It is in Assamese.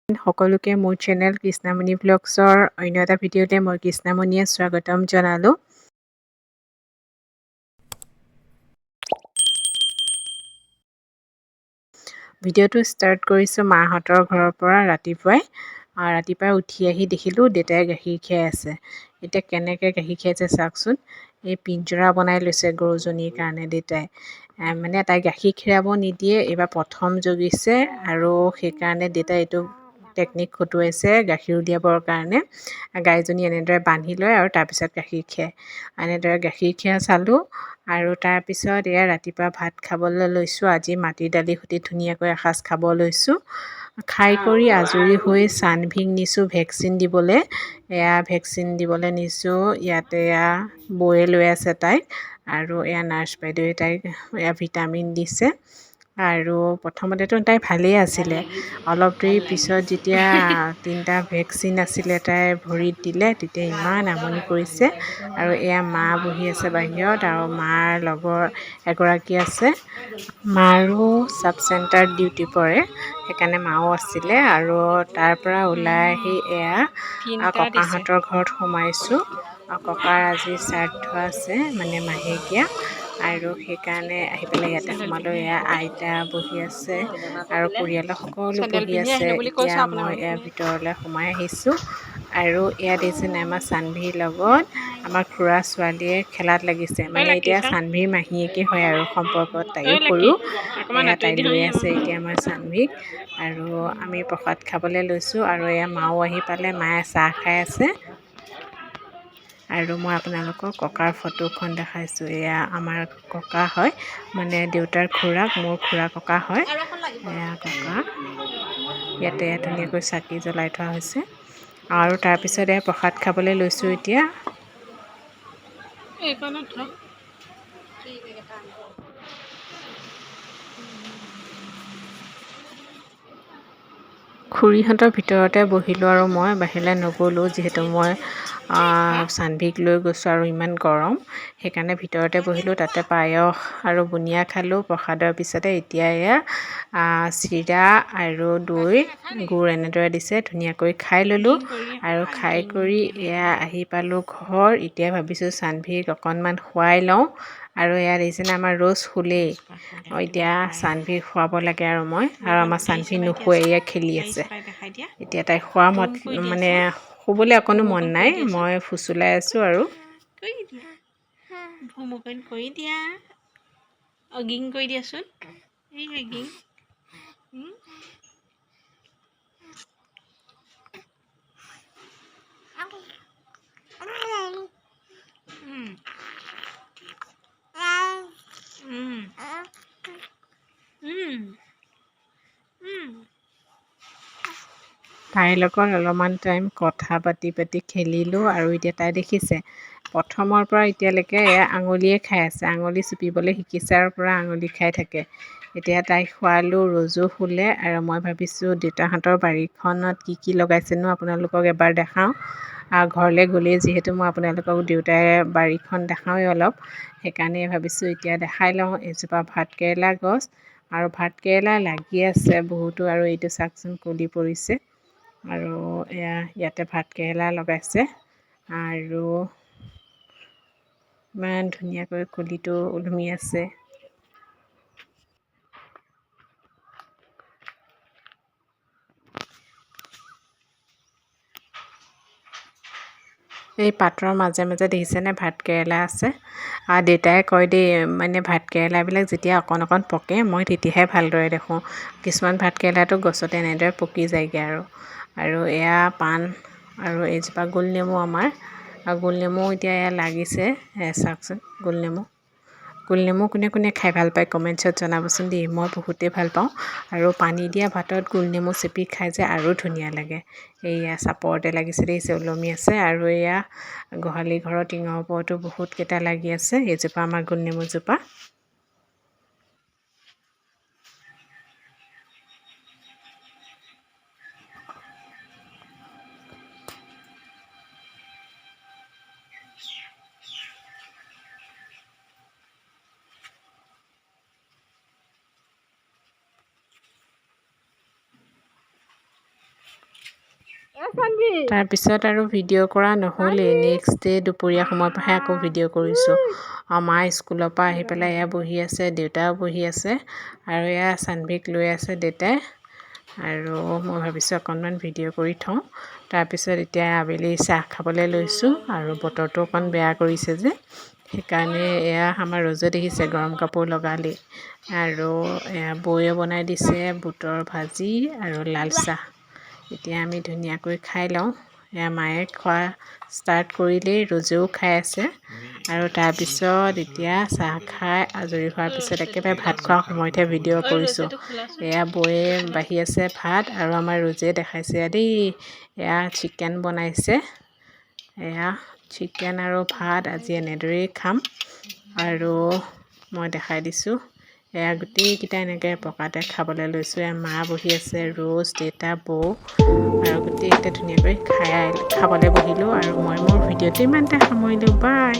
সকলোকে মোৰ চেনেল কৃষ্ণামণি ব্লগছৰ অন্য এটা ভিডিঅ'তে মই কৃষ্ণামণিয়ে স্বাগতম জনালোঁ। ভিডিঅ'টো ষ্টাৰ্ট কৰিছোঁ মাহঁতৰ ঘৰৰ পৰা ৰাতিপুৱাই উঠি আহি দেখিলোঁ দেউতাই গাখীৰ খীৰাই আছে। এতিয়া কেনেকৈ গাখীৰ খীৰাইছে চাওকচোন। এই পিঞ্জৰা বনাই লৈছে গৰুজনীৰ কাৰণে দেউতাই। মানে তাই গাখীৰ খীৰাব নিদিয়ে, এইবাৰ প্ৰথম জগিছে আৰু সেইকাৰণে দেউতাই এইটো টেকনিক খটুৱাইছে গাখীৰ উলিয়াবৰ কাৰণে। গাইজনী এনেদৰে বান্ধি লয় আৰু তাৰপিছত গাখীৰ খীৰাই। এনেদৰে গাখীৰ খীৰা চালোঁ আৰু তাৰপিছত এয়া ৰাতিপুৱা ভাত খাবলৈ লৈছোঁ। আজি মাটি দালি সৈতে ধুনীয়াকৈ এসাঁজ খাব লৈছোঁ। খাই কৰি আজৰি হৈ চানভিক নিছোঁ ভেকচিন দিবলৈ। এয়া ভেকচিন দিবলৈ নিছোঁ। ইয়াতে এয়া বৌয়ে লৈ আছে তাইক আৰু এয়া নাৰ্ছ বাইদেৱে তাইক এয়া ভিটামিন দিছে। আৰু প্ৰথমতেতো তাই ভালেই আছিলে, অলপ দেৰি পিছত যেতিয়া 3টা ভেকচিন আছিলে তাইৰ ভৰিত দিলে তেতিয়া ইমান আমনি কৰিছে। আৰু এয়া মা বহি আছে বাহিৰত আৰু মাৰ লগৰ এগৰাকী আছে। মাৰো চাব চেণ্টাৰত ডিউটি পৰে, সেইকাৰণে মাও আছিলে। আৰু তাৰ পৰা ওলাই আহি এয়া ককাহঁতৰ ঘৰত সোমাইছোঁ। ককাৰ আজি শ্ৰাদ্ধ আছে, মানে মাহেকীয়া, আৰু সেইকাৰণে আহি পেলাই ইয়াতে সোমালোঁ। এয়া আইতা বহি আছে আৰু পৰিয়ালৰ সকলো বহি আছে। এতিয়া মই ইয়াৰ ভিতৰলৈ সোমাই আহিছোঁ আৰু ইয়াত দেখিছে নাই আমাৰ চানভিৰ লগত আমাৰ খুৰা ছোৱালীয়ে খেলাত লাগিছে। মানে এতিয়া চানভিৰ মাহীয়েকে হয় আৰু সম্পৰ্কত, তাইও সৰু। এয়া তাই লৈ আছে এতিয়া আমাৰ চানভিক আৰু আমি প্ৰসাদ খাবলৈ লৈছোঁ। আৰু এয়া মাও আহি পালে, মায়ে চাহ খাই আছে। আৰু মই আপোনালোকক ককাৰ ফটোখন দেখাইছোঁ। এয়া আমাৰ ককা হয়, মানে দেউতাৰ খুৰাক, মোৰ খুৰা ককা হয়। এয়া ককা, ইয়াতে ধুনীয়াকৈ চাকি জ্বলাই থোৱা হৈছে। আৰু তাৰপিছত এয়া প্ৰসাদ খাবলৈ লৈছোঁ এতিয়া। খুৰীহঁতৰ ভিতৰতে বহিলোঁ আৰু মই বাহিৰলৈ নগ'লোঁ, যিহেতু মই চানভিক লৈ গৈছোঁ আৰু ইমান গৰম, সেইকাৰণে ভিতৰতে বহিলোঁ। তাতে পায়স আৰু বুনিয়া খালোঁ প্ৰসাদৰ পিছতে। এতিয়া এয়া চিৰা আৰু দৈ গুড় এনেদৰে দিছে, ধুনীয়াকৈ খাই ল'লোঁ। আৰু খাই কৰি এয়া আহি পালোঁ ঘৰ। এতিয়া ভাবিছোঁ চানভিক অকণমান শুৱাই লওঁ। আৰু এয়া দেখিছেনে আমাৰ ৰ'জ শুলেই। এতিয়া চানভিক শুৱাব লাগে আৰু মই, আৰু আমাৰ চানভি নুশুৱে, এয়া খেলি আছে। এতিয়া তাই শুৱা মানে শুবলৈ অকণো মন নাই, মই ফুচুলাই আছোঁ আৰু। কৰি দিয়া, অগিং কৰি দিয়াচোন, এই অগিং। তাইৰ লগত অলপমান টাইম কথা পাতি খেলিলোঁ। আৰু এতিয়া তাই দেখিছে প্ৰথমৰ পৰা এতিয়ালৈকে এয়া আঙুলিয়ে খাই আছে, আঙুলি চুপিবলৈ শিকিছে আৰু পূৰা আঙুলি খাই থাকে। এতিয়া তাইক খোৱালোঁ, ৰ'জো শুলে। আৰু মই ভাবিছোঁ দেউতাহঁতৰ বাৰীখনত কি লগাইছেনো আপোনালোকক এবাৰ দেখাওঁ। ঘৰলৈ গ'লেই যিহেতু মই আপোনালোকক দেউতাই বাৰীখন দেখাওঁৱেই অলপ, সেইকাৰণে ভাবিছোঁ এতিয়া দেখাই লওঁ। এজোপা ভাতকেৰেলা গছ, আৰু ভাতকেৰেলা লাগি আছে বহুতো, আৰু এইটো চাওকচোন কলি পৰিছে। আৰু ইয়াতে ভাতকেৰেলা লগাইছে আৰু ইমান ধুনীয়াকৈ কলিটো ওলমি আছে। এই পাতৰ মাজে মাজে দেখিছেনে ভাতকেৰেলা আছে। দেউতাই কয় দেই, মানে ভাতকেৰেলাবিলাক যেতিয়া অকণ পকে মই তেতিয়াহে ভালদৰে দেখোঁ। কিছুমান ভাতকেৰেলাটো গছতে এনেদৰে পকি যায়গৈ আৰু এয়া পাণ আৰু এইজোপা গোলনেমু আমাৰ। গোলনেমু এতিয়া এয়া লাগিছে, চাওকচোন গোলনেমু কোনে কোনে খাই ভাল পায় কমেণ্টছত জনাবচোন দেই। মই বহুতেই ভাল পাওঁ, আৰু পানী দিয়া ভাতত গোলনেমু চেপি খাই যে আৰু ধুনীয়া লাগে। এইয়া চাপৰতে লাগিছে দেখিছে, ওলমি আছে। আৰু এয়া গোহালি ঘৰৰ টিঙৰ ওপৰতো বহুতকেইটা লাগি আছে। এইজোপা আমাৰ গোলনেমুজোপা। তাৰপিছত আৰু ভিডিঅ' কৰা নহ'লেই নেক্সট ডে দুপৰীয়া সময়ৰ পৰাহে আকৌ ভিডিঅ' কৰিছোঁ আৰু মা স্কুলৰ পৰা আহি পেলাই এয়া বহি আছে দেউতাও বহি আছে আৰু এয়া চানভিক লৈ আছে দেউতাই আৰু মই ভাবিছোঁ অকণমান ভিডিঅ' কৰি থওঁ তাৰপিছত এতিয়া আবেলি চাহ খাবলৈ লৈছোঁ আৰু বতৰটো অকণ বেয়া কৰিছে যে সেইকাৰণে এয়া আমাৰ ৰ'জে দেখিছে গৰম কাপোৰ লগালি আৰু এয়া বৌয়ে বনাই দিছে বুটৰ ভাজি আৰু লাল চাহ এতিয়া আমি ধুনীয়াকৈ খাই লওঁ এয়া মায়ে খোৱা ষ্টাৰ্ট কৰিলেই ৰ'জেও খাই আছে আৰু তাৰপিছত এতিয়া চাহ খাই আজৰি হোৱাৰ পিছত একেবাৰে ভাত খোৱাৰ সময়তহে ভিডিঅ' কৰিছোঁ এয়া বৌয়ে বাঢ়ি আছে ভাত আৰু আমাৰ ৰ'জে দেখাইছে দেই এয়া চিকেন বনাইছে এয়া চিকেন আৰু ভাত আজি এনেদৰেই খাম আৰু মই দেখাই দিছোঁ এয়া গোটেইকেইটা এনেকৈ পকাতে খাবলৈ লৈছোঁ এয়া মা বহি আছে ৰ'জ দেউতা বৌ আৰু গোটেইকেইটা ধুনীয়াকৈ খাবলৈ বহিলোঁ আৰু মই মোৰ ভিডিঅ'টো ইমানতে সামৰিলোঁ বাই